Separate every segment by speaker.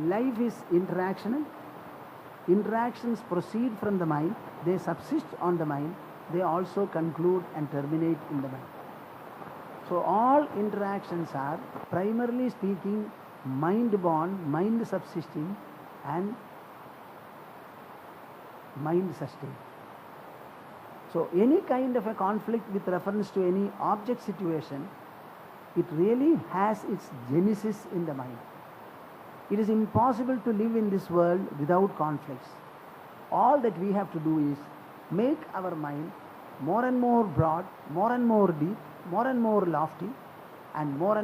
Speaker 1: life is interactional. Interactions proceed from the mind, they subsist on the mind, they also conclude and terminate in the mind. So all interactions are, primarily speaking, mind-born, mind-subsisting and mind-sustained. So any kind of a conflict with reference to any object situation, it really has its genesis in the mind. It is impossible to live in this world without conflicts. All that we have to do is make our mind more and more broad, more and more deep, more and more lofty, and more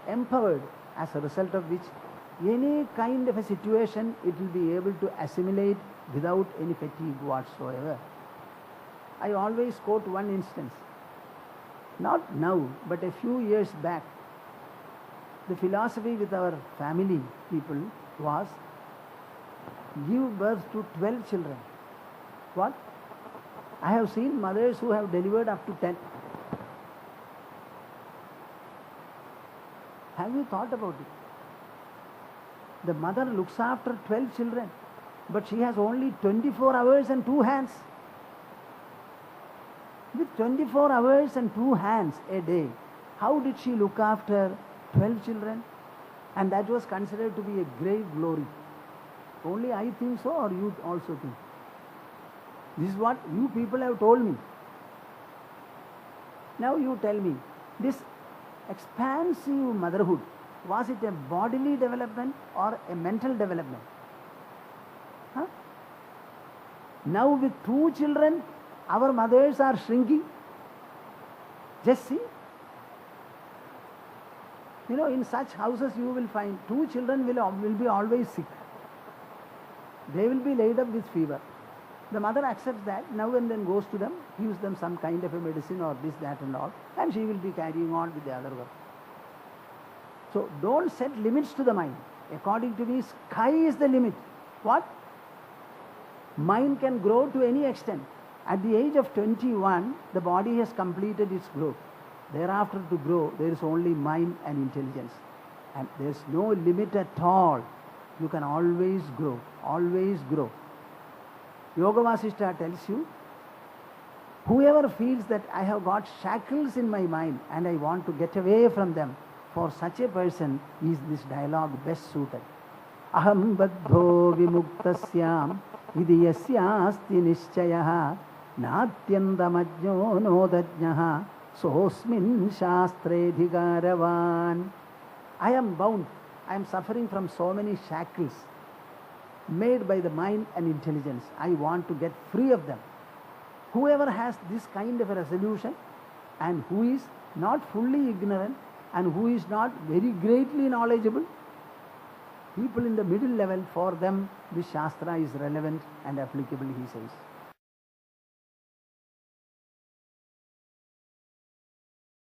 Speaker 1: empowered, as a result of which any kind of a situation it will be able to assimilate without any fatigue whatsoever. I always quote one instance. Not now, but a few years back, the philosophy with our family people was give birth to 12 children. What? I have seen mothers who have delivered up to 10. Have you thought about it? The mother looks after 12 children, but she has only 24 hours and 2 hands. With 24 hours and 2 hands a day, how did she look after 12 children? And that was considered to be a great glory. Only I think so, or you also think? This is what you people have told me. Now you tell me, this expansive motherhood, was it a bodily development or a mental development? Huh? Now with 2 children, our mothers are shrinking. Just see. You know, in such houses you will find 2 children will be always sick. They will be laid up with fever. The mother accepts that, now and then goes to them, gives them some kind of a medicine or this, that and all, and she will be carrying on with the other work. So don't set limits to the mind. According to me, sky is the limit. What? Mind can grow to any extent. At the age of 21, the body has completed its growth. Thereafter to grow, there is only mind and intelligence. And there is no limit at all. You can always grow, always grow. Yoga Vasishtha tells you, whoever feels that I have got shackles in my mind and I want to get away from them, for such a person is this dialogue best suited. Aham baddho vimuktasyam vidyasyasti nishchayaha natyandamajno nodajnaha sosmin shastre dhigaravan. I am bound, I am suffering from so many shackles made by the mind and intelligence. I want to get free of them. Whoever has this kind of a resolution and who is not fully ignorant and who is not very greatly knowledgeable, people in the middle level, for them this Shastra is relevant and applicable, he says.